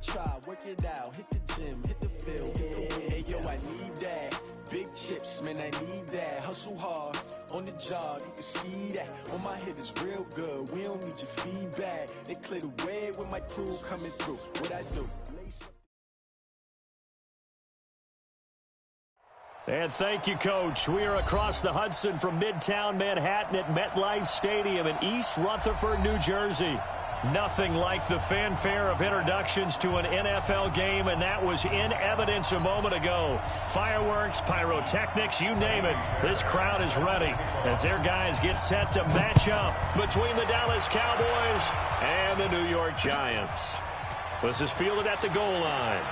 try, work it out, hit the gym, hit the field. Hey, yo, I need that. Big chips, man, I need that. Hustle hard, on the job, you can see that. On my head is real good, we don't need your feedback. They clear the way with my crew coming through. What I do? And thank you, Coach. We are across the Hudson from Midtown Manhattan at MetLife Stadium in East Rutherford, New Jersey. Nothing like the fanfare of introductions to an NFL game, and that was in evidence a moment ago. Fireworks, pyrotechnics, you name it. This crowd is ready as their guys get set to match up between the Dallas Cowboys and the New York Giants. This is fielded at the goal line.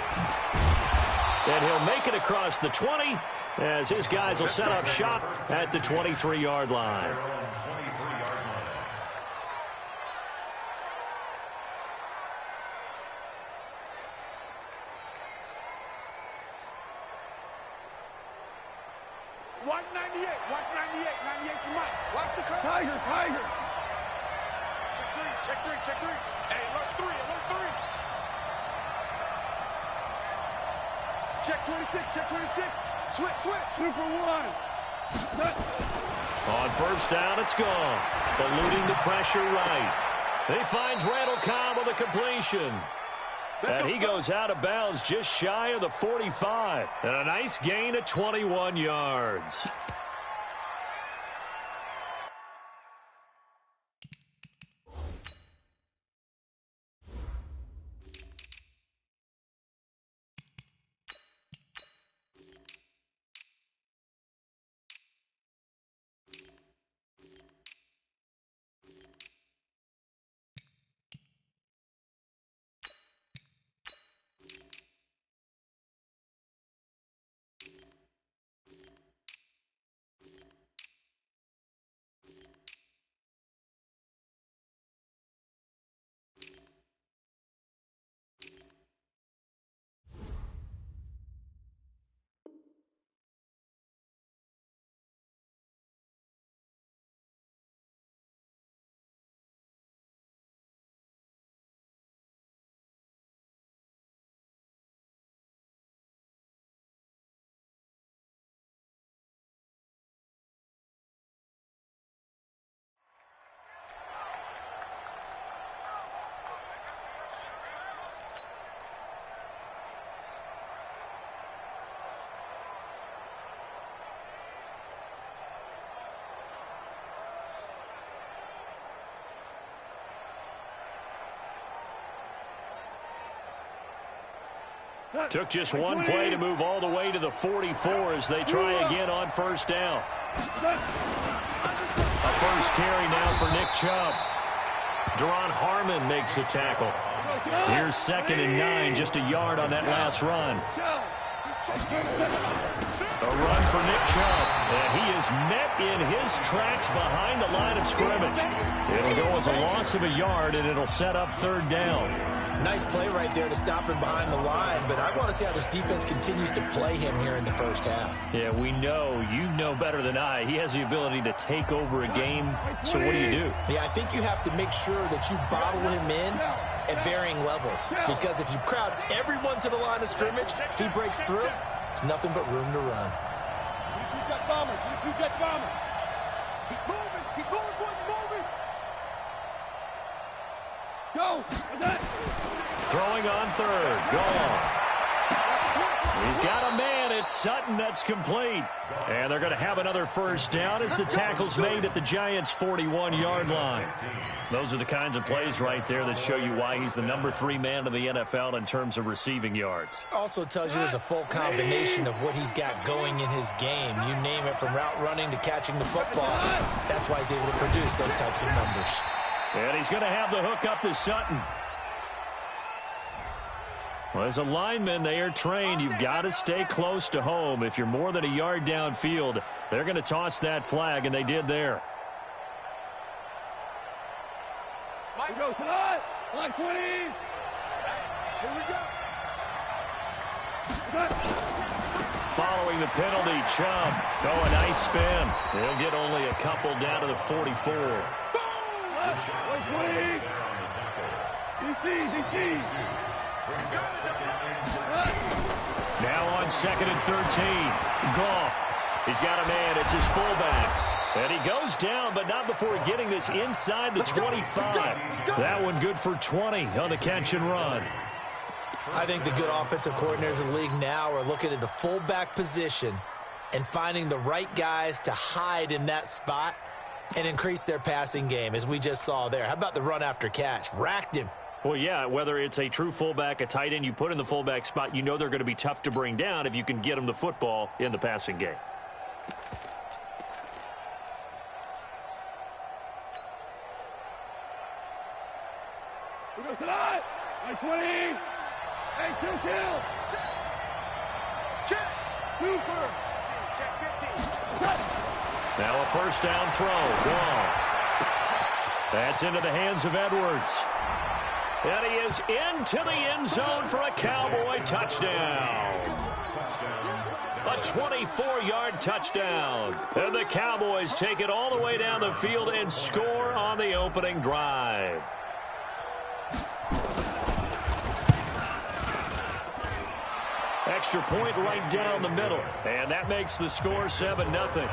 And he'll make it across the 20 as his guys will set up shop at the 23-yard line. Watch 98. Watch 98. 98's Mike. Watch the curve. Tiger. Check three. Hey, alert three. Check 26. Switch. Super one. On first down, it's gone. Eluding the pressure right. He finds Randall Cobb with a completion. And he goes out of bounds just shy of the 45. And a nice gain of 21 yards. Took just one play to move all the way to the 44 as they try again on first down. A first carry now for Nick Chubb. Deron Harmon makes the tackle. Here's 2nd and 9, just a yard on that last run. A run for Nick Chubb, and he is met in his tracks behind the line of scrimmage. It'll go as a loss of a yard, and it'll set up 3rd down. Nice play right there to stop him behind the line, but I want to see how this defense continues to play him here in the first half. Yeah, we know. You know better than I. He has the ability to take over a game, so what do? Yeah, I think you have to make sure that you bottle him in at varying levels, because if you crowd everyone to the line of scrimmage, if he breaks through, there's nothing but room to run. Two-check bomber. He's moving, boys, he's moving. Go. Throwing on 3rd. Goff. He's got a man. It's Sutton that's complete. And they're going to have another first down as the tackle's made at the Giants' 41-yard line. Those are the kinds of plays right there that show you why he's the number 3 man in the NFL in terms of receiving yards. Also tells you there's a full combination of what he's got going in his game. You name it, from route running to catching the football. That's why he's able to produce those types of numbers. And he's going to have the hook up to Sutton. Well, as a lineman, they are trained. You've got to stay close to home. If you're more than a yard downfield, they're going to toss that flag, and they did there. Here we go, tonight. Line 20. Here we go. Following the penalty, Chubb. Oh, a nice spin. They'll get only a couple down to the 44. DC. Now on 2nd and 13. Goff. He's got a man. It's his fullback. And he goes down, but not before getting this inside the 25. That one good for 20 on the catch and run. I think the good offensive coordinators in the league now are looking at the fullback position and finding the right guys to hide in that spot and increase their passing game, as we just saw there. How about the run after catch? Racked him. Well, yeah, whether it's a true fullback, a tight end you put in the fullback spot, you know they're going to be tough to bring down if you can get them the football in the passing game. Tonight, 20. Hey, kill. Check. Super. Check 15. Now a first down throw. Gone. That's into the hands of Edwards. And he is into the end zone for a Cowboy touchdown. A 24-yard touchdown. And the Cowboys take it all the way down the field and score on the opening drive. Extra point right down the middle. And that makes the score 7-0.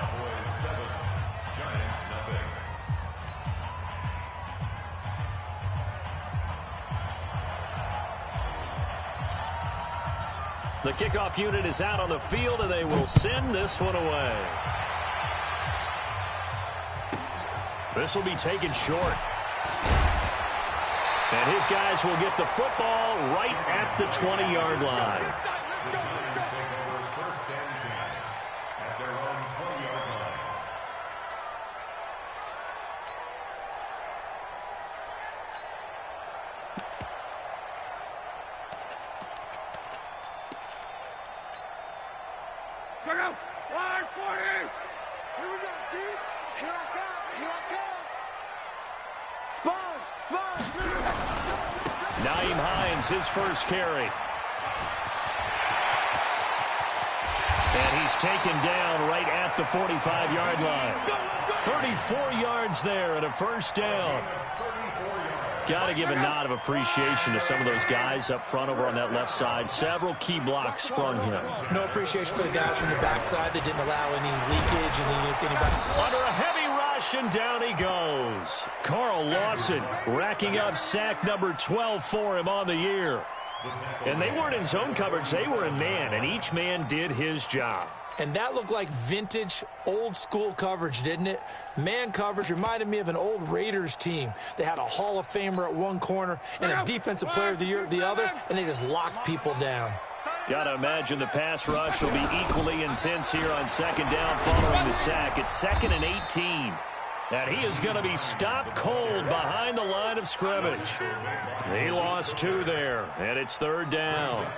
The kickoff unit is out on the field, and they will send this one away. This will be taken short. And his guys will get the football right at the 20-yard line. Check out. Line 40. Here we go, T. Here I come. Sponge. Nyheim Hines, his first carry. And he's taken down right at the 45-yard line. 34 yards there and a first down. Got to give a nod of appreciation to some of those guys up front over on that left side. Several key blocks sprung him. No appreciation for the guys from the backside that didn't allow any leakage and anybody. Under a heavy rush, and down he goes. Carl Lawson racking up sack number 12 for him on the year. And they weren't in zone coverage. They were in man, and each man did his job. And that looked like vintage, old-school coverage, didn't it? Man coverage reminded me of an old Raiders team. They had a Hall of Famer at one corner and a Defensive Player of the Year at the other, and they just locked people down. Got to imagine the pass rush will be equally intense here on second down following the sack. It's 2nd and 18. And he is going to be stopped cold behind the line of scrimmage. He lost 2 there, and it's 3rd down.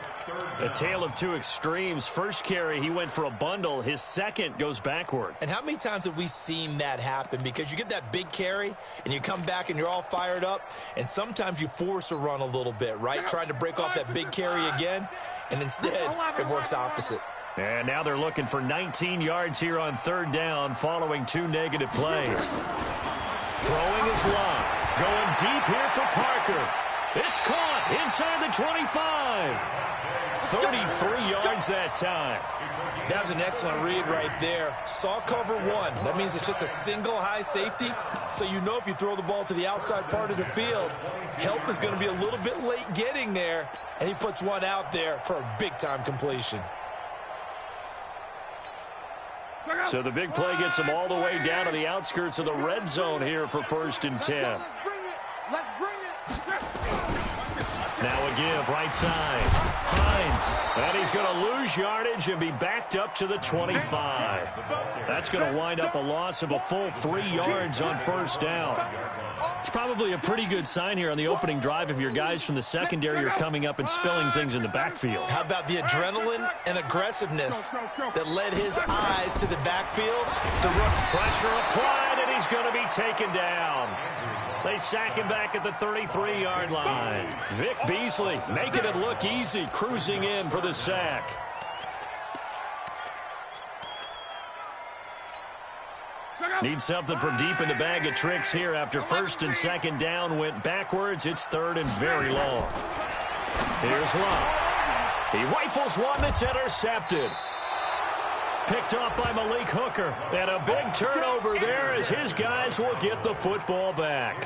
A tale of two extremes. First carry, he went for a bundle. His second goes backward. And how many times have we seen that happen? Because you get that big carry, and you come back, and you're all fired up, and sometimes you force a run a little bit, right? Trying to break off that big carry again, and instead it works opposite. And now they're looking for 19 yards here on 3rd down following 2 negative plays. Throwing is Love. Going deep here for Parker. It's caught inside the 25. 33 yards that time. That was an excellent read right there. Saw cover 1. That means it's just a single high safety. So you know if you throw the ball to the outside part of the field, help is going to be a little bit late getting there. And he puts one out there for a big-time completion. So the big play gets him all the way down to the outskirts of the red zone here for 1st and 10. Let's bring it. Now a give, right side. Hines. And he's going to lose yardage and be backed up to the 25. That's going to wind up a loss of a full 3 yards on 1st down. It's probably a pretty good sign here on the opening drive if your guys from the secondary are coming up and spilling things in the backfield. How about the adrenaline and aggressiveness that led his eyes to the backfield? The pressure applied, and he's going to be taken down. They sack him back at the 33-yard line. Vic Beasley making it look easy, cruising in for the sack. Need something from deep in the bag of tricks here after 1st and 2nd down went backwards. It's 3rd and very long. Here's Love. He rifles one that's intercepted. Picked off by Malik Hooker. And a big turnover there as his guys will get the football back.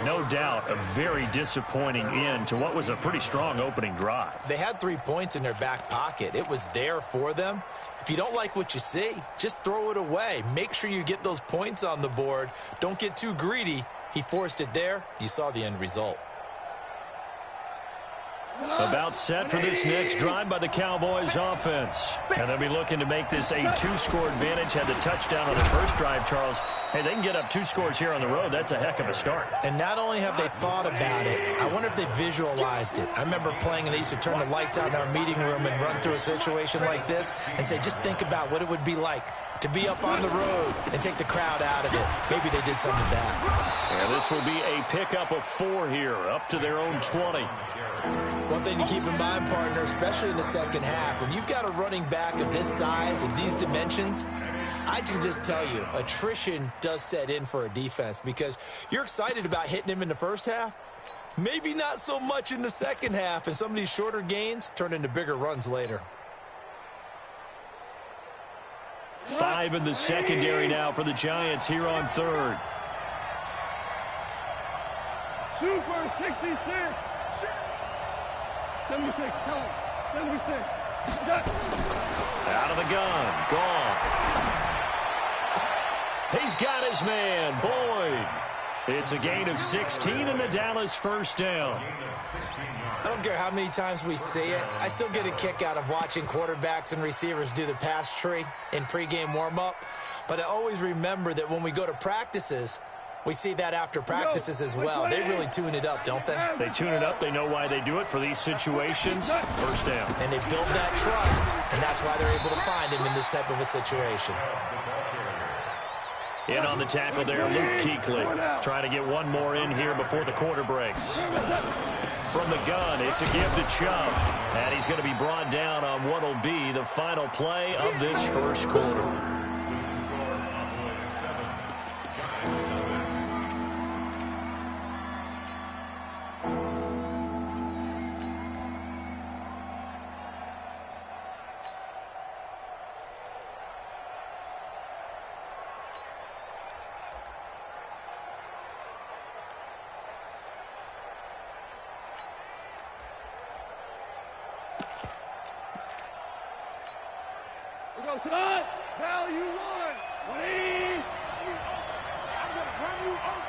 No doubt a very disappointing end to what was a pretty strong opening drive. They had 3 points in their back pocket. It was there for them. If you don't like what you see, just throw it away. Make sure you get those points on the board. Don't get too greedy. He forced it there. You saw the end result. About set for this next drive by the Cowboys offense. And they'll be looking to make this a 2-score advantage. Had the touchdown on the first drive, Charles. Hey, they can get up 2 scores here on the road. That's a heck of a start. And not only have they thought about it, I wonder if they visualized it. I remember playing and they used to turn the lights out in our meeting room and run through a situation like this and say, just think about what it would be like to be up on the road and take the crowd out of it. Maybe they did some of that. And this will be a pickup of 4 here, up to their own 20. One thing to keep in mind, partner, especially in the second half, when you've got a running back of this size and these dimensions, I can just tell you, attrition does set in for a defense because you're excited about hitting him in the first half. Maybe not so much in the second half, and some of these shorter gains turn into bigger runs later. 5 in the secondary now for the Giants here on third. 2 for 66. 76, 76. Out of the gun. Gone. He's got his man, Boyd. It's a gain of 16 and the Dallas first down. I don't care how many times we see it. I still get a kick out of watching quarterbacks and receivers do the pass tree in pregame warm-up. But I always remember that when we go to practices, we see that after practices as well. They really tune it up, don't they? They tune it up. They know why they do it for these situations. First down. And they build that trust, and that's why they're able to find him in this type of a situation. In on the tackle there, Luke Kuechly. Trying to get one more in here before the quarter breaks. From the gun, it's a give to Chubb. And he's going to be brought down on what will be the final play of this first quarter. Tonight, value 1, 180. I'm going to run you over.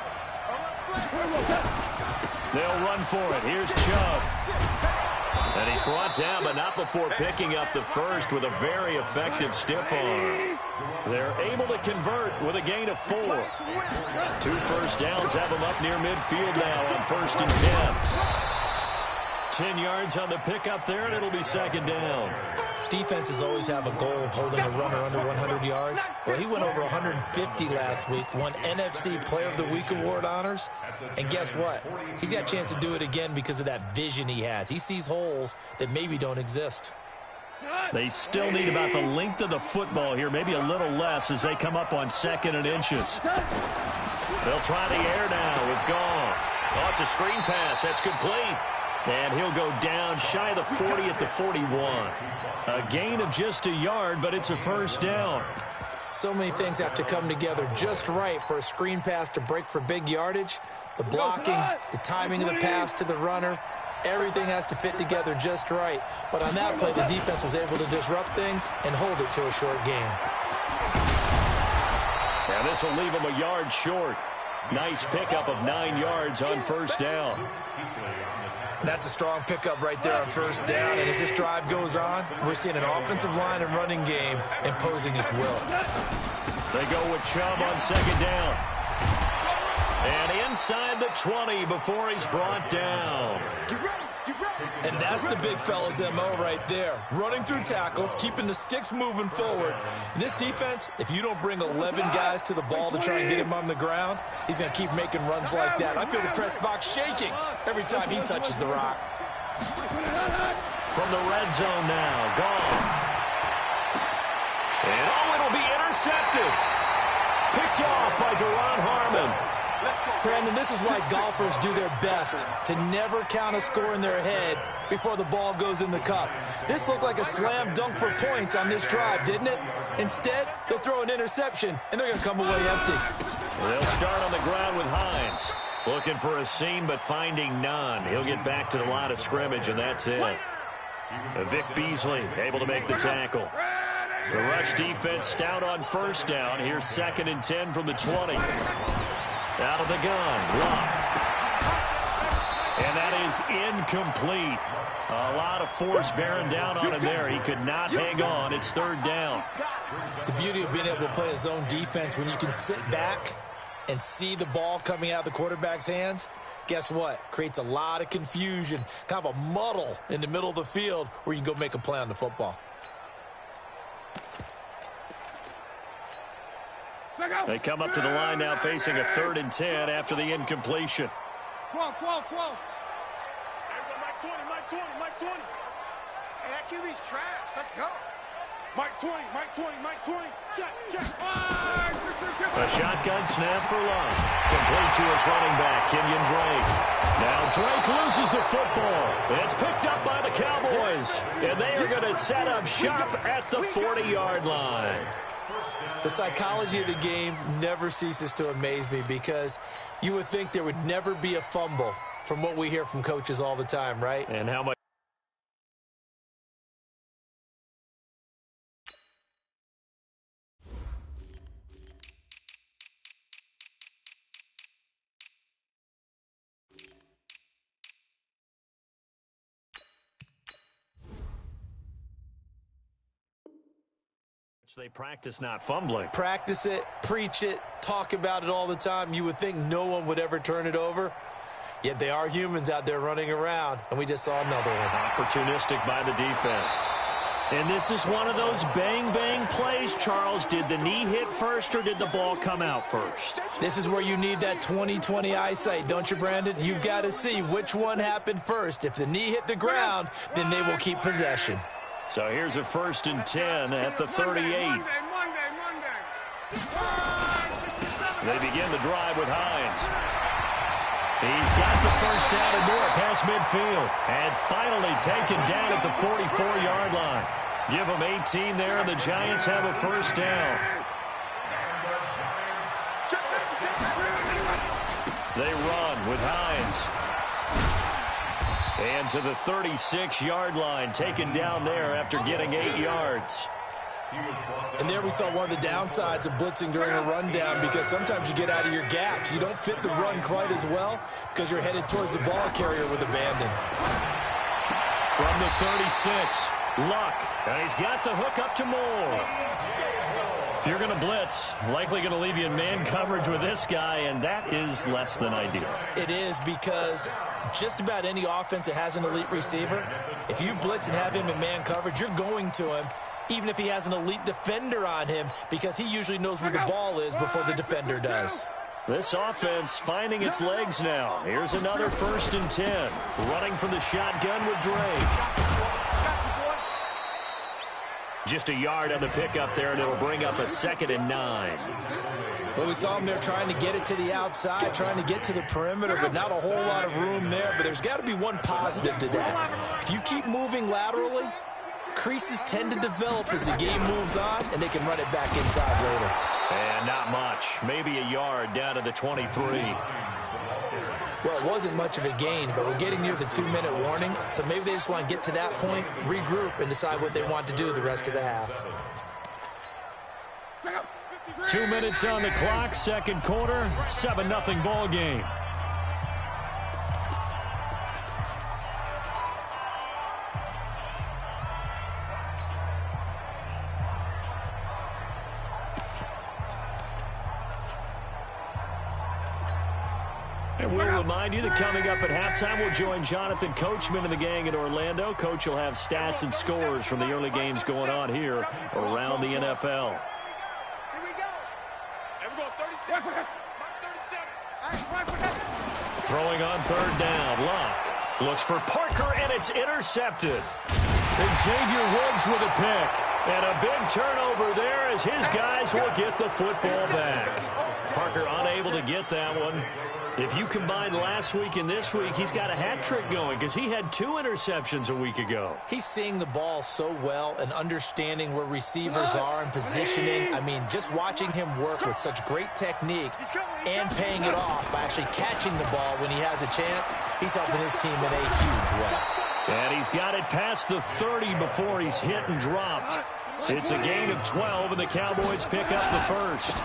They'll run for it. Here's Chubb. And he's brought down, but not before picking up the first with a very effective stiff arm. They're able to convert with a gain of 4. 2 first downs have them up near midfield now on 1st and 10. 10 yards on the pickup there, and it'll be second down. Defenses always have a goal of holding a runner under 100 yards. Well, he went over 150 last week, won NFC Player of the Week award honors. And guess what? He's got a chance to do it again because of that vision he has. He sees holes that maybe don't exist. They still need about the length of the football here, maybe a little less as they come up on 2nd and inches. They'll try the air now with Goff. Oh, it's a screen pass. That's complete. And he'll go down shy of the 40 at the 41. A gain of just a yard, but it's a first down. So many things have to come together just right for a screen pass to break for big yardage. The blocking, the timing of the pass to the runner, everything has to fit together just right. But on that play, the defense was able to disrupt things and hold it to a short game. And this will leave him a yard short. Nice pickup of 9 yards on first down. That's a strong pickup right there on first down. And as this drive goes on, we're seeing an offensive line and running game imposing its will. They go with Chubb on second down. And inside the 20 before he's brought down. And that's the big fella's MO right there. Running through tackles, keeping the sticks moving forward. In this defense, if you don't bring 11 guys to the ball to try and get him on the ground, he's going to keep making runs like that. I feel the press box shaking every time he touches the rock. From the red zone now, Goff. And it'll be intercepted. Picked off by Duron Harmon. Brandon, this is why golfers do their best to never count a score in their head before the ball goes in the cup. This looked like a slam dunk for points on this drive, didn't it? Instead, they throw an interception, and they're going to come away empty. They'll start on the ground with Hines. Looking for a seam, but finding none. He'll get back to the line of scrimmage, and that's it. Vic Beasley able to make the tackle. The rush defense stout on first down. Here's 2nd and 10 from the 20. Out of the gun, Luck. And that is incomplete. A lot of force bearing down on him there. He could not hang on. It's 3rd down. The beauty of being able to play a zone defense when you can sit back and see the ball coming out of the quarterback's hands, guess what? Creates a lot of confusion, kind of a muddle in the middle of the field where you can go make a play on the football. They come up to the line now facing a 3rd and 10 after the incompletion. Mike 20. Hey, that QB's trash. Let's go. Mike 20. Check. A shotgun snap for Love. Complete to his running back, Kenyon Drake. Now Drake loses the football. It's picked up by the Cowboys. And they are going to set up shop at the 40-yard line. The psychology of the game never ceases to amaze me because you would think there would never be a fumble from what we hear from coaches all the time, right? And how much? They practice not fumbling. Practice it, preach it, talk about it all the time. You would think no one would ever turn it over. Yet they are humans out there running around, and we just saw another one. Opportunistic by the defense. And this is one of those bang-bang plays, Charles. Did the knee hit first or did the ball come out first? This is where you need that 20/20 eyesight, don't you, Brandon? You've got to see which one happened first. If the knee hit the ground, then they will keep possession. So here's a 1st and 10 at the 38. They begin the drive with Hines. He's got the first down and more past midfield. And finally taken down at the 44-yard line. Give them 18 there, and the Giants have a 1st down. They run with Hines. And to the 36-yard line, taken down there after getting 8 yards. And there we saw one of the downsides of blitzing during a rundown because sometimes you get out of your gaps. You don't fit the run quite as well because you're headed towards the ball carrier with abandon. From the 36, Luck. And he's got the hook up to Moore. If you're going to blitz, likely going to leave you in man coverage with this guy, and that is less than ideal. It is because just about any offense that has an elite receiver, if you blitz and have him in man coverage, you're going to him, even if he has an elite defender on him, because he usually knows where the ball is before the defender does. This offense finding its legs now. Here's another 1st and 10. Running from the shotgun with Drake. Just a yard on the pickup there, and it'll bring up a 2nd and 9. Well, we saw him there trying to get it to the outside, trying to get to the perimeter, but not a whole lot of room there. But there's got to be one positive to that. If you keep moving laterally, creases tend to develop as the game moves on, and they can run it back inside later. And not much. Maybe a yard down to the 23. Well, it wasn't much of a gain, but we're getting near the 2-minute warning, so maybe they just want to get to that point, regroup, and decide what they want to do the rest of the half. 2 minutes on the clock, 2nd quarter, 7-0 ball game. And we'll remind you that coming up at halftime, we'll join Jonathan Coachman and the gang in Orlando. Coach will have stats and scores from the early games going on here around the NFL. Here we go. Here we go. 37. Throwing on 3rd down. Luck looks for Parker, and it's intercepted. And Xavier Woods with a pick. And a big turnover there as his guys will get the football back. Parker unable to get that one. If you combine last week and this week, he's got a hat trick going because he had 2 interceptions a week ago. He's seeing the ball so well and understanding where receivers are and positioning. I mean, just watching him work with such great technique and paying it off by actually catching the ball when he has a chance, he's helping his team in a huge way. And he's got it past the 30 before he's hit and dropped. It's a gain of 12, and the Cowboys pick up the first.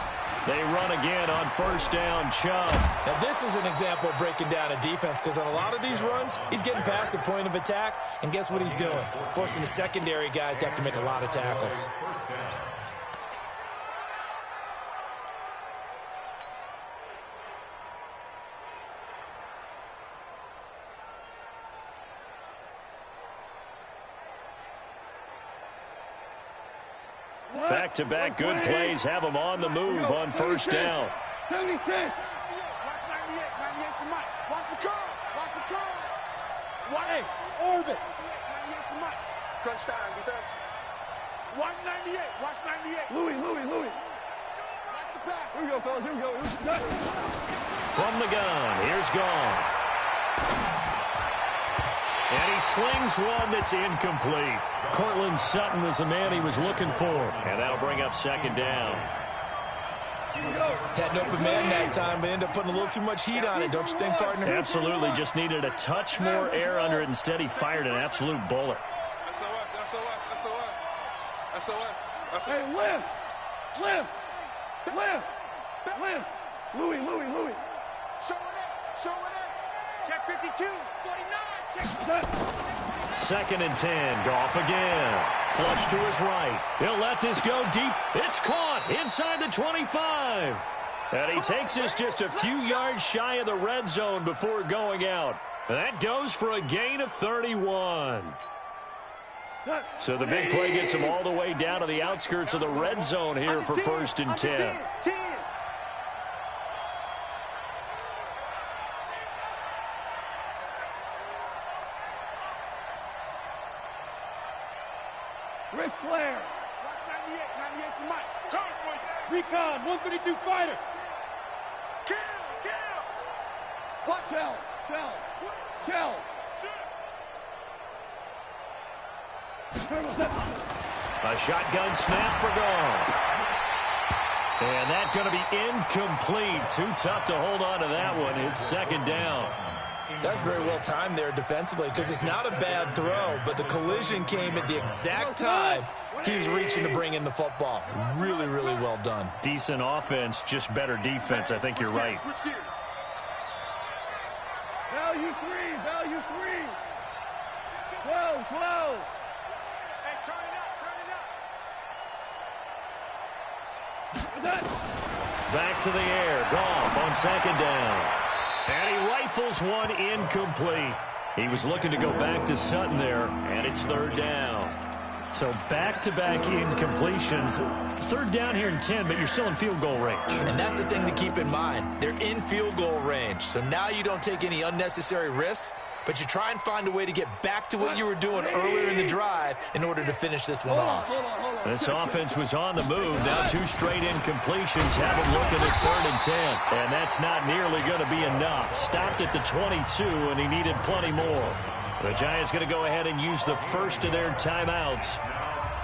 They run again on first down, Chubb. Now, this is an example of breaking down a defense because on a lot of these runs, he's getting past the point of attack, and guess what he's doing? Forcing the secondary guys to have to make a lot of tackles. Back-to-back good plays have him on the move on first down. 76. Watch 98. 98 to Mike. Watch the curl. Watch the curl. Hey, orbit. 98 to Mike. Crunch time, defense. Watch 98. Watch 98. Louis. Watch the pass. Here we go, fellas. Here we go. From the gun, here's Goff. And he slings one that's incomplete. Cortland Sutton was the man he was looking for. And that'll bring up second down. Had an open man that time, but ended up putting a little too much heat on it, don't you think, partner? Absolutely. Just needed a touch more air under it. Instead, he fired an absolute bullet. SOS. Hey, lift. Louis. Show it. Check 52. 49. Second and 10. Goff again. Flush to his right. He'll let this go deep. It's caught inside the 25. And he takes this just a few yards shy of the red zone before going out. That goes for a gain of 31. So the big play gets him all the way down to the outskirts of the red zone here for first and 10. Ric Flair. Watch 98. 98 to Mike. Recon, 132 fighter. Kill. Watch. Shell. A shotgun snap for Goff. And that's going to be incomplete. Too tough to hold on to that one. It's second down. That's very well timed there defensively because it's not a bad throw, but the collision came at the exact time he was reaching to bring in the football. Really, really well done. Decent offense, just better defense. I think you're right. Switch gears. Value 3. 12. Hey, turn it up. Back to the air. Goff on second down. And he rifles one incomplete. He was looking to go back to Sutton there, and it's third down. So back-to-back incompletions. Third down here in 10, but you're still in field goal range. And that's the thing to keep in mind. They're in field goal range. So now you don't take any unnecessary risks, but you try and find a way to get back to what you were doing earlier in the drive in order to finish this one off. This offense was on the move. Now 2 straight incompletions have him looking at third and 10. And that's not nearly going to be enough. Stopped at the 22, and he needed plenty more. The Giants going to go ahead and use the first of their timeouts.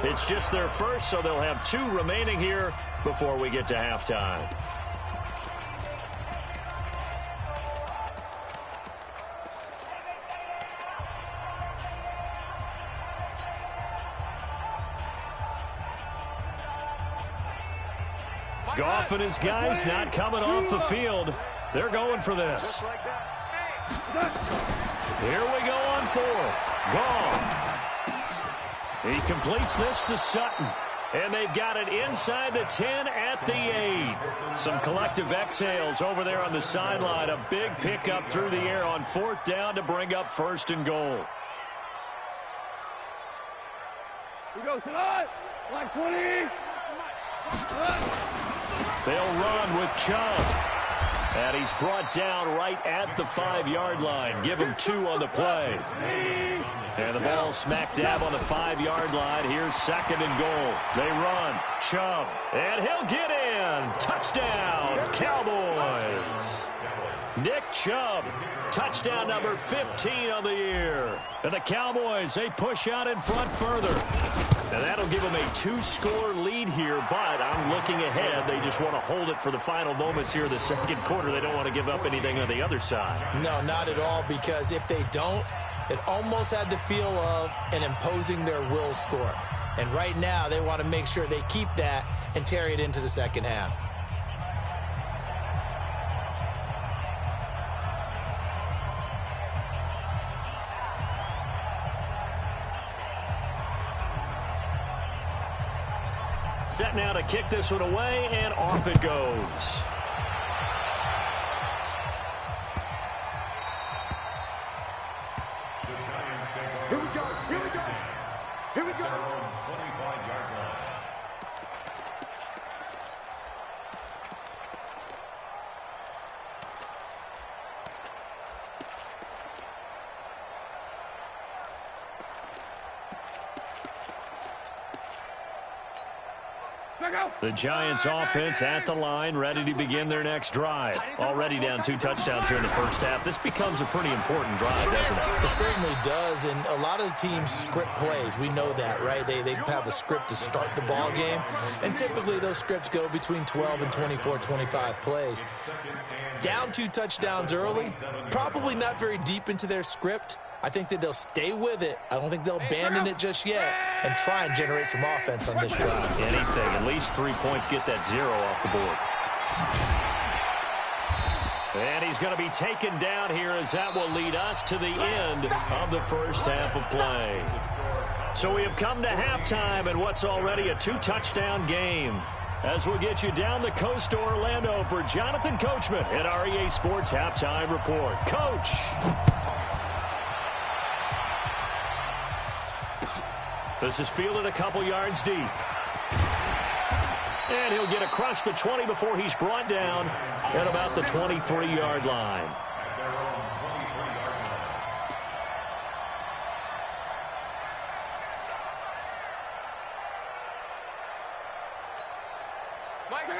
It's just their first, so they'll have 2 remaining here before we get to halftime. Goff and his guys not coming off the field. They're going for this. Here we go on fourth. Goff. He completes this to Sutton. And they've got it inside the 10 at the 8. Some collective exhales over there on the sideline. A big pickup through the air on fourth down to bring up first and goal. We go tonight. Like 20. They'll run with Chubb. And he's brought down right at the 5-yard line. Give him 2 on the play. And the ball smack dab on the 5-yard line. Here's second and goal. They run. Chubb. And he'll get in. and touchdown, Cowboys. Nick Chubb, touchdown number 15 on the year. And the Cowboys, they push out in front further. And that'll give them a 2-score lead here, but I'm looking ahead. They just want to hold it for the final moments here in the second quarter. They don't want to give up anything on the other side. No, not at all, because if they don't, it almost had the feel of an imposing their will score. And right now, they want to make sure they keep that and carry it into the second half. Set now to kick this one away, and off it goes. Here we go. Here we go. Here we go. 25-yard line. The Giants offense at the line, ready to begin their next drive. Already down 2 touchdowns here in the first half. This becomes a pretty important drive, doesn't it? It certainly does, and a lot of the teams script plays. We know that, right? They have a script to start the ball game, and typically those scripts go between 12 and 24, 25 plays. Down 2 touchdowns early, probably not very deep into their script. I think that they'll stay with it. I don't think they'll abandon it just yet and try and generate some offense on this drive. Anything. At least 3 points, get that 0 off the board. And he's going to be taken down here, as that will lead us to the end of the first half of play. So we have come to halftime in what's already a 2-touchdown game. As we'll get you down the coast to Orlando for Jonathan Coachman at our EA Sports Halftime Report. Coach. This is fielded a couple yards deep. And he'll get across the 20 before he's brought down at about the 23-yard line.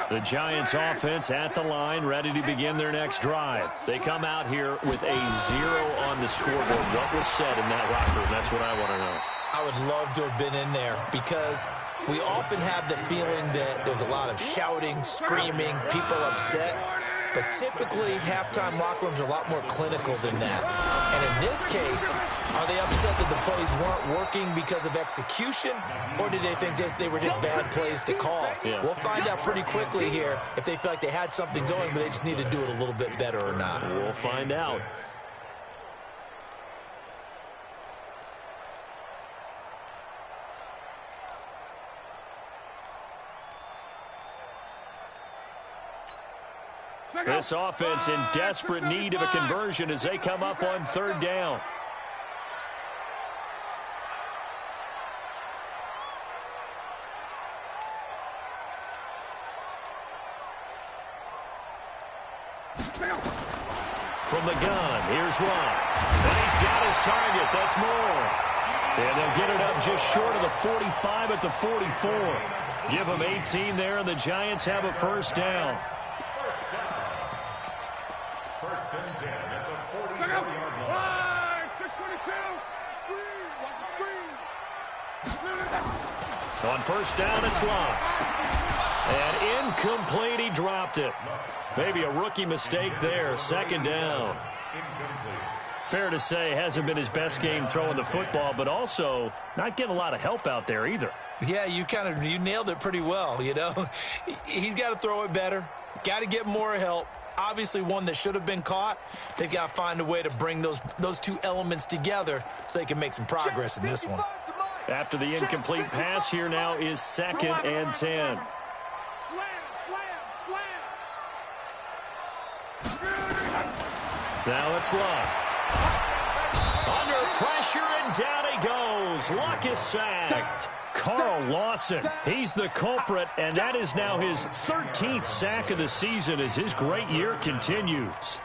The Giants offense at the line, ready to begin their next drive. They come out here with a 0 on the scoreboard. What was said in that locker room? That's what I want to know. I would love to have been in there, because we often have the feeling that there's a lot of shouting, screaming, people upset. But typically, halftime locker rooms are a lot more clinical than that. And in this case, are they upset that the plays weren't working because of execution? Or did they think they were just bad plays to call? Yeah. We'll find out pretty quickly here if they feel like they had something going, but they just need to do it a little bit better or not. We'll find out. This offense in desperate need of a conversion as they come up on 3rd down. From the gun, here's Lott. And he's got his target. That's more. And they'll get it up just short of the 45 at the 44. Give them 18 there, and the Giants have a first down. First and 10 at the 40-yard line. 622. Screen. Watch the screen. On first down, it's Lott. And incomplete, he dropped it. Maybe a rookie mistake there. 2nd down. Fair to say, hasn't been his best game throwing the football, but also not getting a lot of help out there either. Yeah, you nailed it pretty well, you know. He's got to throw it better. Got to get more help. Obviously one that should have been caught. They've got to find a way to bring those two elements together so they can make some progress in this one. After the incomplete pass, here now is 2nd and 10. Now it's Luck. Under pressure, and down he goes. Luck is sacked. Carl Lawson, he's the culprit, and that is now his 13th sack of the season as his great year continues.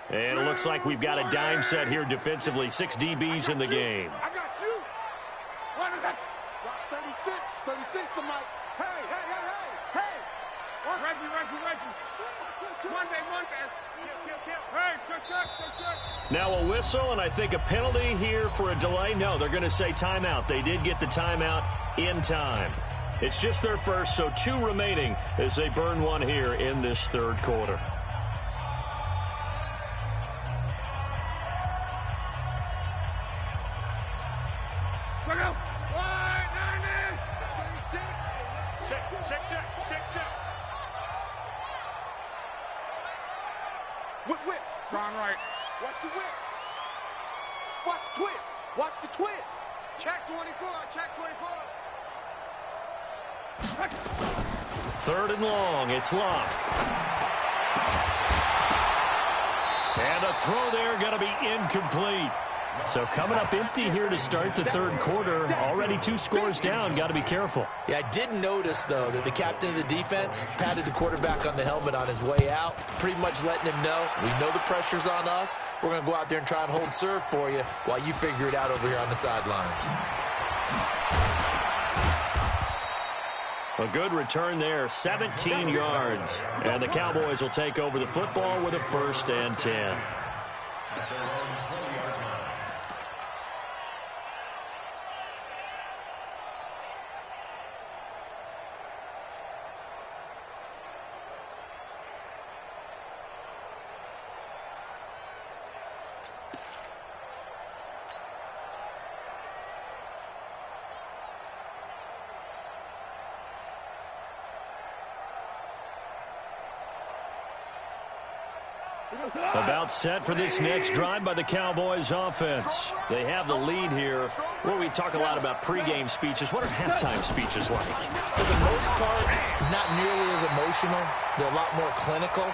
And it looks like we've got a dime set here defensively. 6 DBs in the game. I got you. What is that? 36. 36 to Mike. Hey. Reggie. Monday. Hey, check. Now a whistle, and I think a penalty here for a delay. No, they're going to say timeout. They did get the timeout in time. It's just their first, so 2 remaining as they burn one here in this third quarter. Whip. Gone right. Watch the whip. Watch the twist. Watch the twist. Check 24. Third and long. It's Locke. And the throw there going to be incomplete. So coming up empty here to start the third quarter. Already 2 scores down. Got to be careful. Yeah, I did notice, though, that the captain of the defense patted the quarterback on the helmet on his way out, pretty much letting him know, we know the pressure's on us. We're going to go out there and try and hold serve for you while you figure it out over here on the sidelines. A good return there, 17 yards. And the Cowboys will take over the football with a 1st and 10. About set for this next drive by the Cowboys offense. They have the lead here. Well, we talk a lot about pregame speeches. What are halftime speeches like? For the most part, not nearly as emotional. They're a lot more clinical.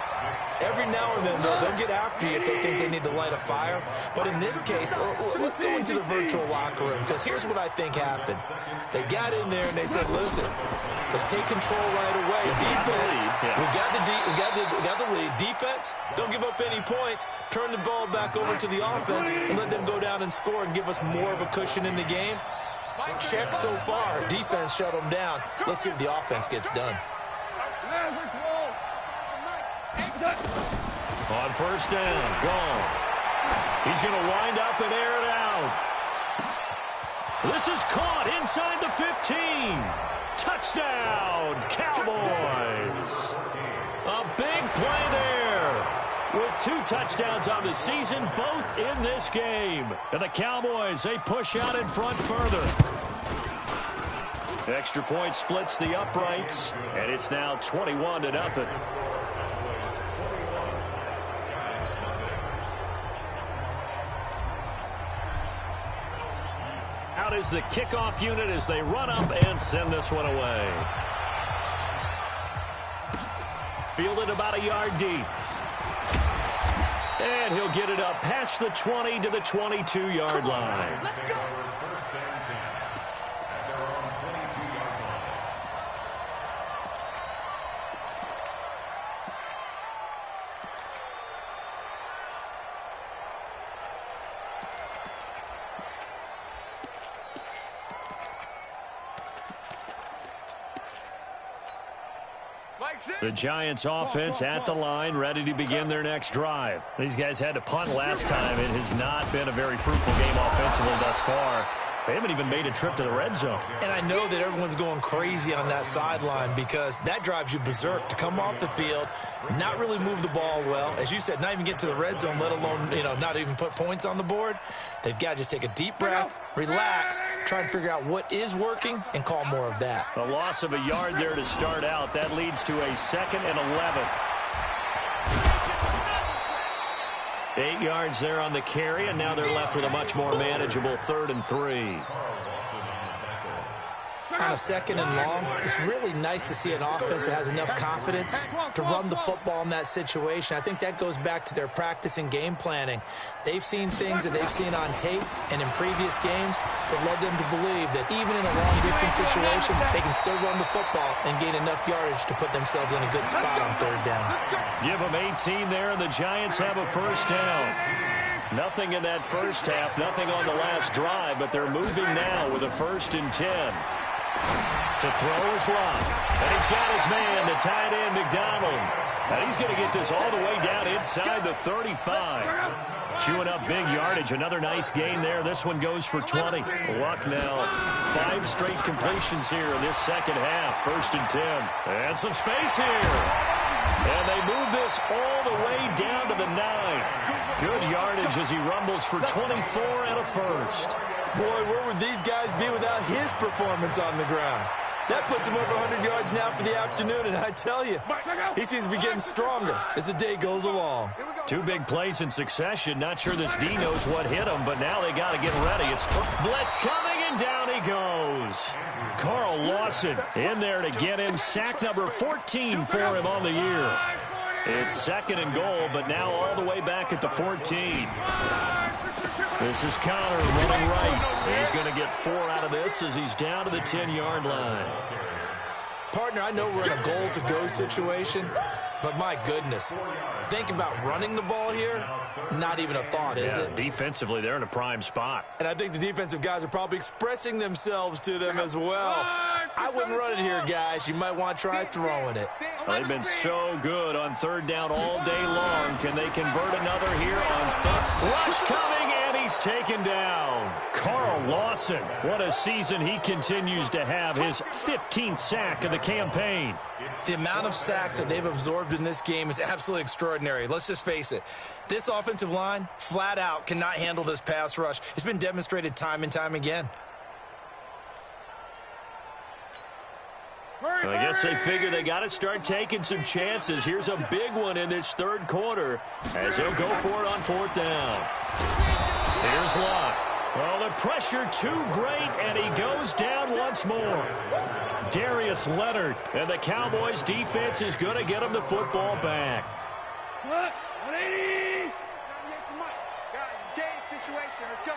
Every now and then, they'll get after you if they think they need to light a fire. But in this case, let's go into the virtual locker room, because here's what I think happened. They got in there and they said, listen, let's take control right away. Defense, we got the lead. Defense, don't give up any points. Turn the ball back over to the offense and let them go down and score and give us more of a cushion in the game. Check so far. Defense shut them down. Let's see if the offense gets done. On 1st down, gone. He's going to wind up and air it out. This is caught inside the 15. Touchdown, Cowboys. A big play there. With 2 touchdowns on the season, both in this game. And the Cowboys, they push out in front further. Extra point splits the uprights, and it's now 21-0. Out is the kickoff unit as they run up and send this one away. Fielded about a yard deep. And he'll get it up past the 20 to the 22-yard line. Let's go. The Giants offense at the line, ready to begin their next drive. These guys had to punt last time. It has not been a very fruitful game offensively thus far. They haven't even made a trip to the red zone. And I know that everyone's going crazy on that sideline because that drives you berserk to come off the field, not really move the ball well. As you said, not even get to the red zone, let alone, not even put points on the board. They've got to just take a deep breath, relax, try and figure out what is working, and call more of that. A loss of a yard there to start out. That leads to a 2nd and 11. 8 yards there on the carry, and now they're left with a much more manageable 3rd and 3. I on a 2nd and long, it's really nice to see an offense that has enough confidence to run the football in that situation. I think that goes back to their practice and game planning. They've seen things that they've seen on tape and in previous games that led them to believe that even in a long-distance situation, they can still run the football and gain enough yardage to put themselves in a good spot on 3rd down. Give them 18 there, and the Giants have a 1st down. Nothing in that first half, nothing on the last drive, but they're moving now with a 1st and 10. To throw is Love. And he's got his man, the tight end, McDonald. And he's going to get this all the way down inside the 35. Chewing up big yardage. Another nice gain there. This one goes for 20. Luck now. 5 straight completions here in this second half. 1st and 10. And some space here. And they move this all the way down to the 9. Good yardage as he rumbles for 24 and a 1st. Boy, where would these guys be without his performance on the ground? That puts him over 100 yards now for the afternoon, and I tell you, he seems to be getting stronger as the day goes along. 2 big plays in succession. Not sure this D knows what hit him, but now they got to get ready. It's blitz coming, and down he goes. Carl Lawson in there to get him. Sack number 14 for him on the year. It's 2nd and goal, but now all the way back at the 14. This is Connor running right. He's going to get 4 out of this as he's down to the 10-yard line. Partner, I know we're in a goal-to-go situation, but my goodness, think about running the ball here. Not even a thought, is it? Defensively, they're in a prime spot. And I think the defensive guys are probably expressing themselves to them as well. I wouldn't run it here, guys. You might want to try throwing it. Well, they've been so good on 3rd down all day long. Can they convert another here on 3rd? Rush coming, and he's taken down. Carl Lawson, what a season he continues to have. His 15th sack of the campaign. The amount of sacks that they've absorbed in this game is absolutely extraordinary. Let's just face it. This offensive line, flat out, cannot handle this pass rush. It's been demonstrated time and time again. Well, I guess they figure they got to start taking some chances. Here's a big one in this 3rd quarter as he'll go for it on 4th down. Here's Locke. Well, the pressure too great, and he goes down once more. Darius Leonard, and the Cowboys defense is going to get him the football back. 180. Guys, it's game situation. Let's go.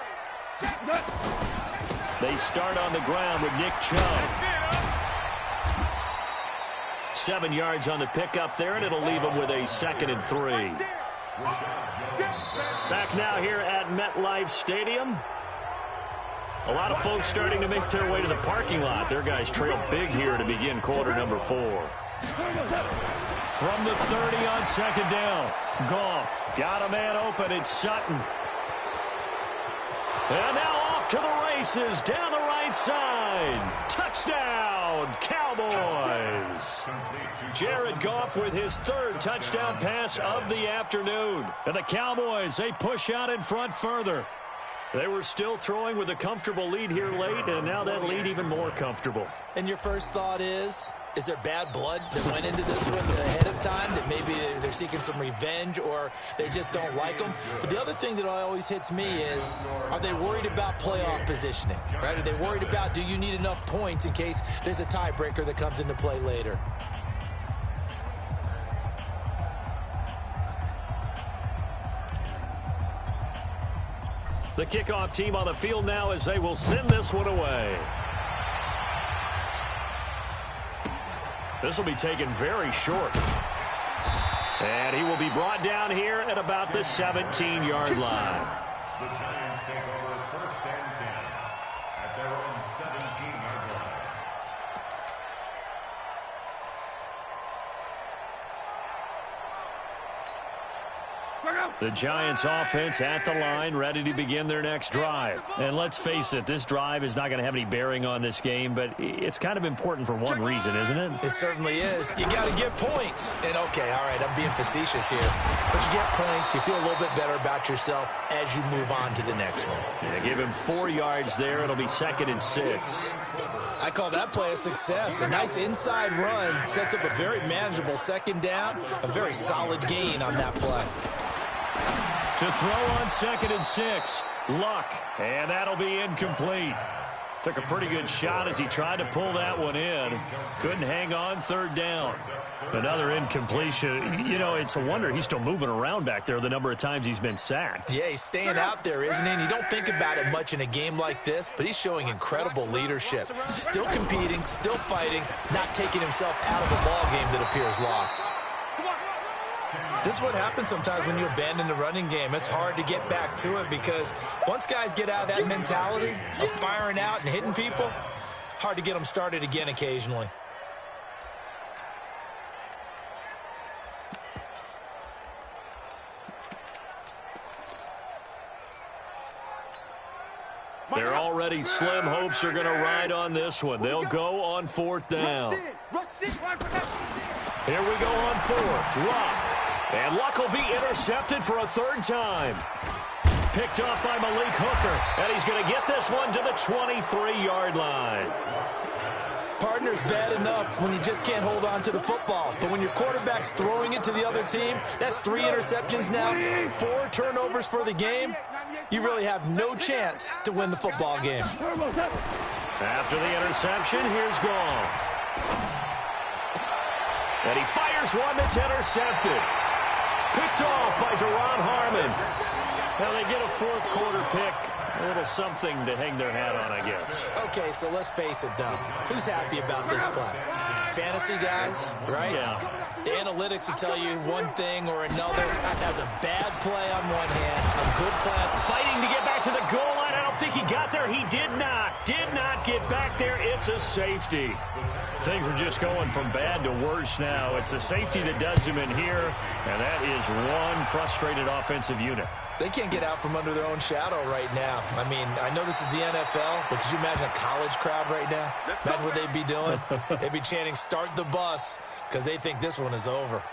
They start on the ground with Nick Chubb. 7 yards on the pickup there, and it'll leave him with a 2nd and 3. Back now here at MetLife Stadium. A lot of folks starting to make their way to the parking lot. Their guys trail big here to begin quarter number 4. From the 30 on 2nd down. Goff got a man open. It's Sutton. And now off to the races down the right side. Touchdown, Cowboys. Jared Goff with his 3rd touchdown pass of the afternoon. And the Cowboys, they push out in front further. They were still throwing with a comfortable lead here late, and now that lead even more comfortable. And your first thought is there bad blood that went into this one ahead of time, that maybe they're seeking some revenge or they just don't like them? But the other thing that always hits me is, are they worried about playoff positioning? Right? Are they worried about, do you need enough points in case there's a tiebreaker that comes into play later? The kickoff team on the field now as they will send this one away. This will be taken very short. And he will be brought down here at about the 17-yard line. The Giants take over 1st and 10 at their own 17-yard line. The Giants offense at the line, ready to begin their next drive. And let's face it, this drive is not going to have any bearing on this game, but it's kind of important for one reason, isn't it? It certainly is. You got to get points. And, okay, all right, I'm being facetious here. But you get points, you feel a little bit better about yourself as you move on to the next one. Yeah, give him 4 yards there. It'll be 2nd and 6. I call that play a success. A nice inside run sets up a very manageable 2nd down, a very solid gain on that play. To throw on 2nd and 6, Luck, and that'll be incomplete. Took a pretty good shot as he tried to pull that one in. Couldn't hang on, third down. Another incompletion. You know, it's a wonder he's still moving around back there the number of times he's been sacked. Yeah, he's staying out there, isn't he? And you don't think about it much in a game like this, but he's showing incredible leadership. Still competing, still fighting, not taking himself out of a ball game that appears lost. This is what happens sometimes when you abandon the running game. It's hard to get back to it because once guys get out of that mentality of firing out and hitting people, hard to get them started again occasionally. Their already slim hopes are going to ride on this one. They'll go on fourth down. Here we go on fourth. Luck. And Luck will be intercepted for a third time. Picked off by Malik Hooker. And he's going to get this one to the 23-yard line. Partner's bad enough when you just can't hold on to the football. But when your quarterback's throwing it to the other team, that's 3 interceptions now, 4 turnovers for the game. You really have no chance to win the football game. After the interception, here's Goff. And he fires one that's intercepted. Picked off by Deron Harmon. Now they get a fourth quarter pick. A little something to hang their hat on, I guess. Okay, so let's face it, though. Who's happy about this play? Fantasy guys, right? Yeah. The analytics will tell you one thing or another. That's a bad play on one hand, a good play. Fighting to get back to the goal line. I don't think he got there. He did not. Did not get back there. It's a safety. Things are just going from bad to worse now. It's a safety that does him in here, and that is one frustrated offensive unit. They can't get out from under their own shadow right now. I mean, I know this is the NFL, but could you imagine a college crowd right now? Imagine what they'd be doing. They'd be chanting, "Start the bus," because they think this one is over.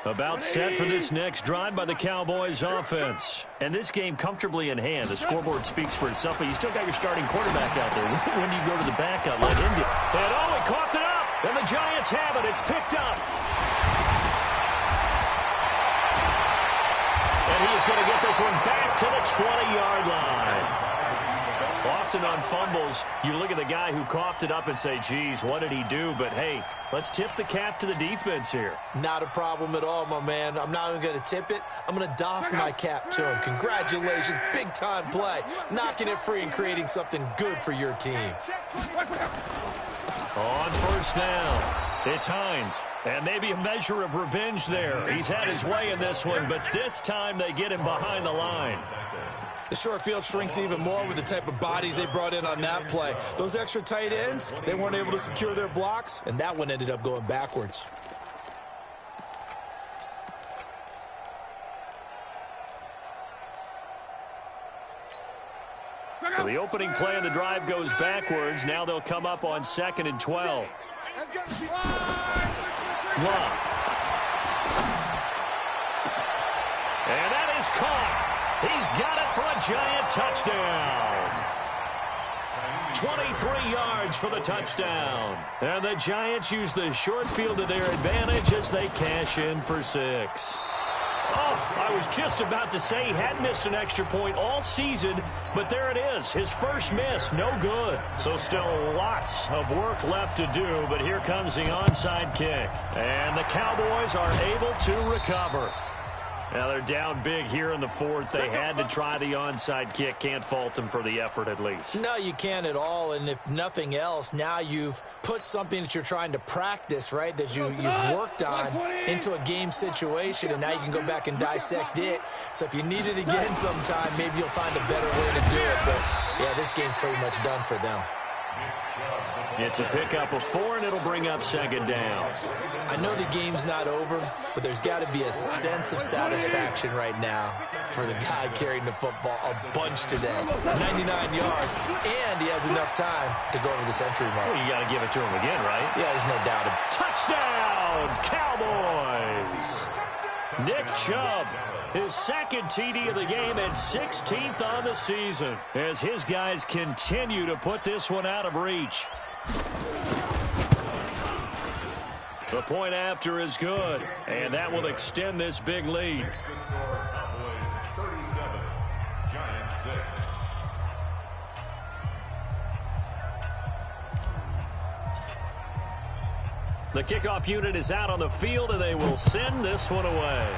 About set for this next drive by the Cowboys offense. And this game comfortably in hand. The scoreboard speaks for itself, but you still got your starting quarterback out there. When do you go to the backup? Let him get. And oh, he coughed it up. And the Giants have it. It's picked up. And he is going to get this one back to the 20-yard line. Often on fumbles, you look at the guy who coughed it up and say, geez, what did he do? But, hey, let's tip the cap to the defense here. Not a problem at all, my man. I'm not even going to tip it. I'm going to doff my cap to him. Congratulations. Big-time play. Knocking it free and creating something good for your team. On first down, it's Hines. And maybe a measure of revenge there. He's had his way in this one, but this time they get him behind the line. The short field shrinks even more with the type of bodies they brought in on that play. Those extra tight ends, they weren't able to secure their blocks, and that one ended up going backwards. So the opening play of the drive goes backwards. Now they'll come up on 2nd and 12. Luck. And that is caught. He's got it for a giant touchdown. 23 yards for the touchdown. And the Giants use the short field to their advantage as they cash in for 6. Oh, I was just about to say he hadn't missed an extra point all season, but there it is. His first miss, no good. So still lots of work left to do, but here comes the onside kick. And the Cowboys are able to recover. Now they're down big here in the fourth. They had to try the onside kick. Can't fault them for the effort at least. No, you can't at all. And if nothing else, now you've put something that you're trying to practice, right, that you've worked on into a game situation, and now you can go back and dissect it. So if you need it again sometime, maybe you'll find a better way to do it. But, yeah, this game's pretty much done for them. It's a pickup of 4, and it'll bring up 2nd down. I know the game's not over, but there's got to be a sense of satisfaction right now for the guy carrying the football a bunch today. 99 yards, and he has enough time to go over the century mark. Well, you got to give it to him again, right? Yeah, there's no doubt. Touchdown, Cowboys! Nick Chubb, his 2nd TD of the game and 16th on the season as his guys continue to put this one out of reach. The point after is good, and that will extend this big lead. Next to score, Cowboys 37, Giants 6. The kickoff unit is out on the field, and they will send this one away.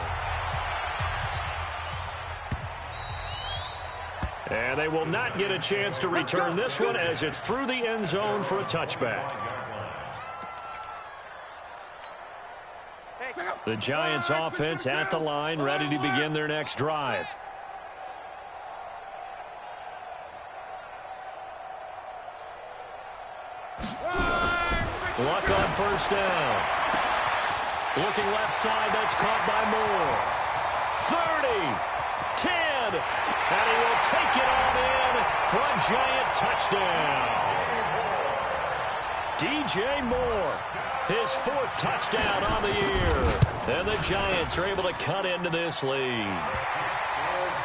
And they will not get a chance to return this one as it's through the end zone for a touchback. The Giants offense at the line, ready to begin their next drive. Luck on first down. Looking left side, that's caught by Moore. 30, 10, and he will take it on in for a Giant touchdown. DJ Moore, his 4th touchdown on the year. And the Giants are able to cut into this lead.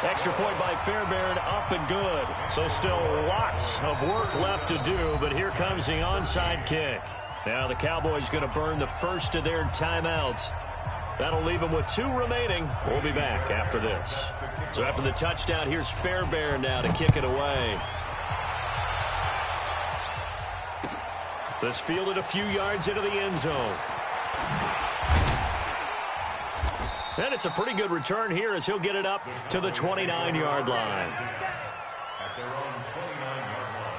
Extra point by Fairbairn, up and good. So still lots of work left to do, but here comes the onside kick. Now the Cowboys going to burn the first of their timeouts. That'll leave them with 2 remaining. We'll be back after this. So after the touchdown, here's Fairbairn now to kick it away. This fielded a few yards into the end zone. And it's a pretty good return here as he'll get it up to the 29-yard line. At their own 29-yard line.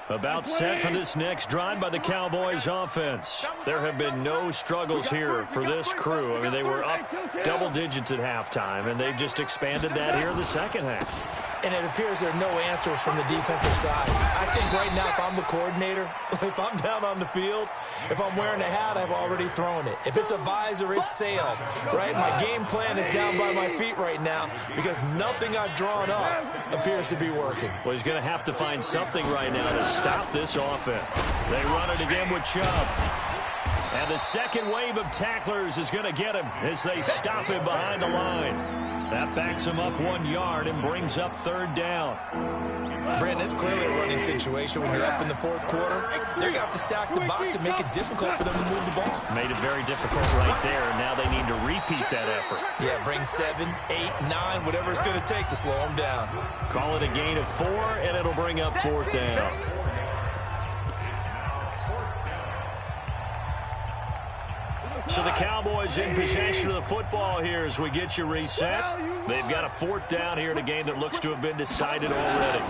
About set for this next drive by the Cowboys offense. There have been no struggles here for this crew. I mean, they were up double digits at halftime, and they've just expanded that here in the second half. And it appears there are no answers from the defensive side. I think right now, if I'm the coordinator, if I'm down on the field, if I'm wearing a hat, I've already thrown it. If it's a visor, it's sailed, right? My game plan is down by my feet right now because nothing I've drawn up appears to be working. Well, he's going to have to find something right now to stop this offense. They run it again with Chubb. And the second wave of tacklers is going to get him as they stop him behind the line. That backs him up 1 yard and brings up 3rd down. Brandon, it's clearly a running situation when you're up in the 4th quarter. They're going to have to stack the box and make it difficult for them to move the ball. Made it very difficult right there. Now they need to repeat that effort. Yeah, bring 7, 8, 9, whatever it's going to take to slow them down. Call it a gain of 4, and it'll bring up 4th down. So the Cowboys in possession of the football here as we get you reset. They've got a 4th down here in a game that looks to have been decided already.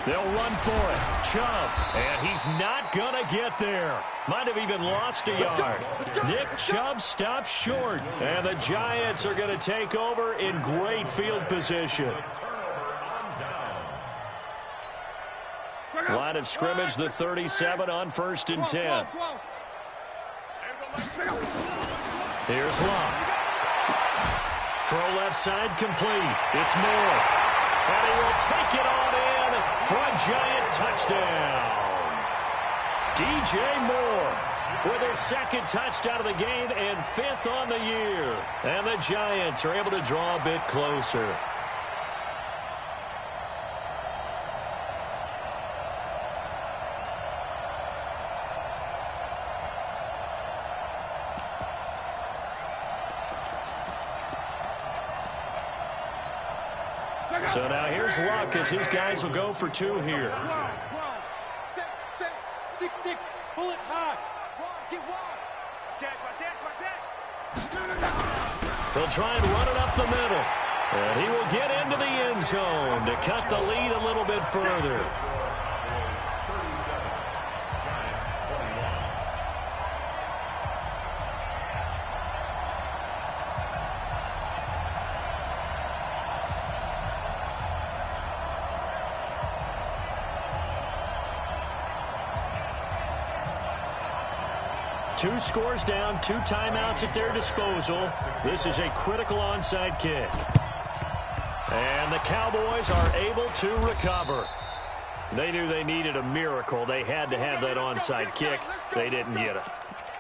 They'll run for it. Chubb, and he's not going to get there. Might have even lost a yard. Nick Chubb stops short, and the Giants are going to take over in great field position. Line of scrimmage, the 37 on 1st and 10. Here's Long. Throw left side complete. It's Moore. And he will take it on in for a Giant touchdown. DJ Moore with his 2nd touchdown of the game and 5th on the year. And the Giants are able to draw a bit closer. So now here's Luck as his guys will go for 2 here. 6-6, pull it high. Get wide. They'll try and run it up the middle. And he will get into the end zone to cut the lead a little bit further. Two scores down, 2 timeouts at their disposal. This is a critical onside kick. And the Cowboys are able to recover. They knew they needed a miracle. They had to have that onside kick. They didn't get it.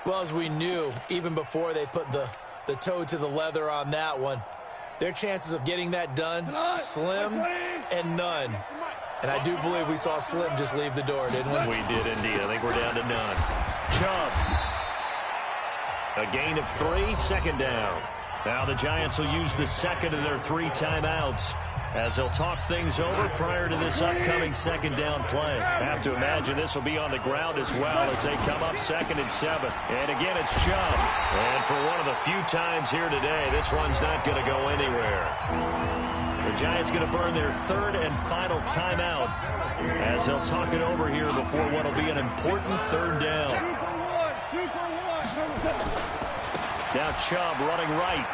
Well, as we knew, even before they put the toe to the leather on that one, their chances of getting that done, slim and none. And I do believe we saw Slim just leave the door, didn't we? We did indeed. I think we're down to none. Chubb. A gain of 3, second down. Now the Giants will use the second of their 3 timeouts as they'll talk things over prior to this upcoming second down play. I have to imagine this will be on the ground as well as they come up 2nd and 7. And again, it's Chubb. And for one of the few times here today, this run's not going to go anywhere. The Giants going to burn their 3rd and final timeout as they'll talk it over here before what will be an important 3rd down. Now Chubb running right.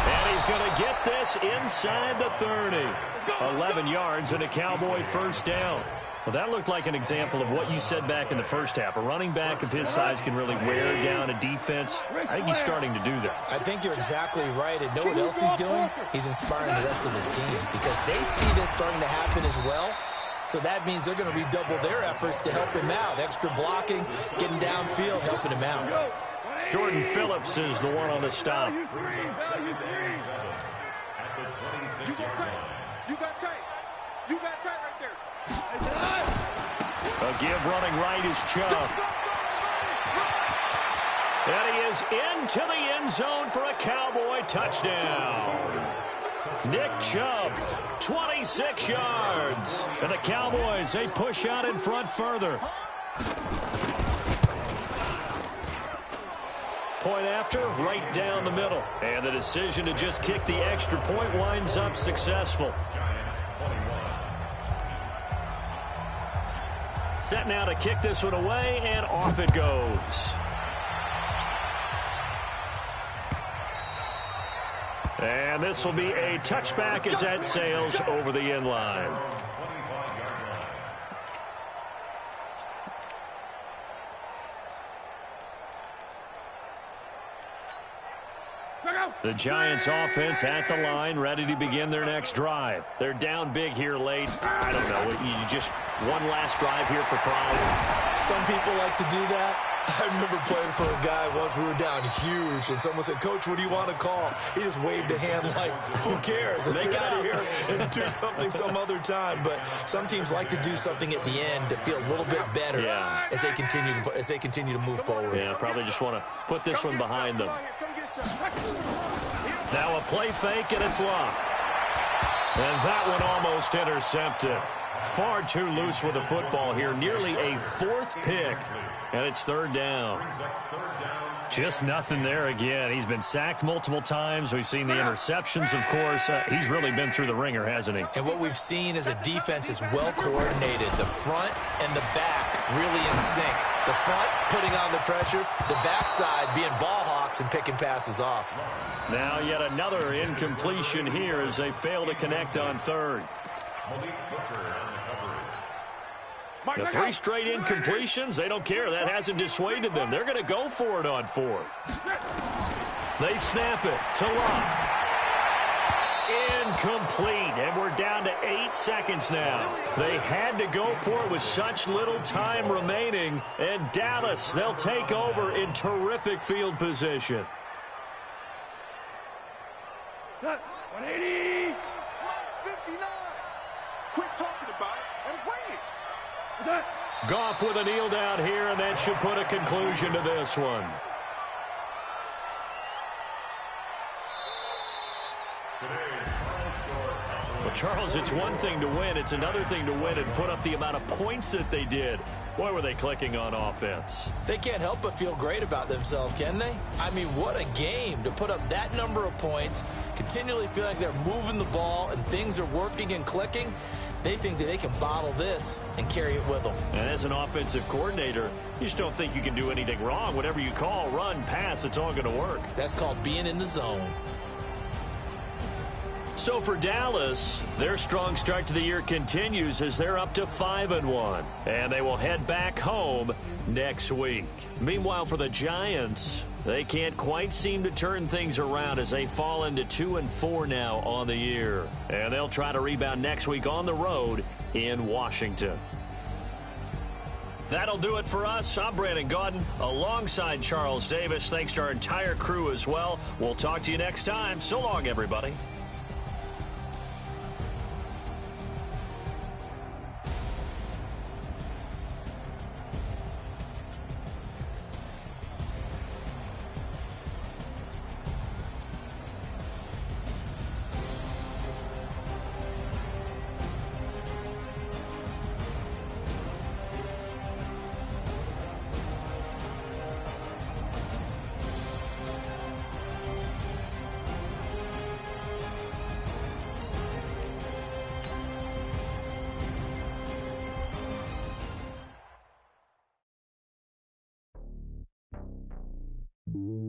And he's going to get this inside the 30. 11 yards and a Cowboy first down. Well, that looked like an example of what you said back in the first half. A running back of his size can really wear down a defense. I think he's starting to do that. I think you're exactly right. And know what else he's doing? He's inspiring the rest of his team because they see this starting to happen as well. So that means they're going to redouble their efforts to help him out. Extra blocking, getting downfield, helping him out. Jordan Phillips is the one on the stop. You got tight. You got tight. You got tight right there. A give running right is Chubb. And he is into the end zone for a Cowboy touchdown. Nick Chubb, 26 yards. And the Cowboys, they push out in front further. Point after, right down the middle. And the decision to just kick the extra point winds up successful. Set now to kick this one away, and off it goes. And this will be a touchback as that sails over the end line. The Giants offense at the line, ready to begin their next drive. They're down big here late. I don't know. You just one last drive here for pride. Some people like to do that. I remember playing for a guy once. We were down huge, and someone said, "Coach, what do you want to call?" He just waved a hand like, "Who cares? Let's get out of here and do something some other time." But some teams like to do something at the end to feel a little bit better as they continue to move forward. Yeah, probably just want to put this one behind them. Now a play fake, and it's locked. And that one almost intercepted. Far too loose with the football here. Nearly a 4th pick. And it's 3rd down. Just nothing there again. He's been sacked multiple times. We've seen the interceptions, of course. He's really been through the ringer, hasn't he? And what we've seen is a defense is well coordinated. The front and the back really in sync. The front putting on the pressure. The backside being ball hawks and picking passes off. Now yet another incompletion here as they fail to connect on 3rd. The 3 straight incompletions, they don't care. That hasn't dissuaded them. They're going to go for it on 4th. They snap it to Love. Incomplete, and we're down to 8 seconds now. They had to go for it with such little time remaining, and Dallas, they'll take over in terrific field position. 180. 59. Quit talking about it and bring it. Goff with a kneel down here, and that should put a conclusion to this one. Well, Charles, it's one thing to win. It's another thing to win and put up the amount of points that they did. Boy, were they clicking on offense. They can't help but feel great about themselves, can they? I mean, what a game to put up that number of points, continually feel like they're moving the ball and things are working and clicking. They think that they can bottle this and carry it with them. And as an offensive coordinator, you just don't think you can do anything wrong. Whatever you call, run, pass, it's all going to work. That's called being in the zone. So for Dallas, their strong start to the year continues as they're up to 5-1. And they will head back home next week. Meanwhile, for the Giants, they can't quite seem to turn things around as they fall into 2-4 now on the year. And they'll try to rebound next week on the road in Washington. That'll do it for us. I'm Brandon Gaudin alongside Charles Davis. Thanks to our entire crew as well. We'll talk to you next time. So long, everybody. Mm-hmm.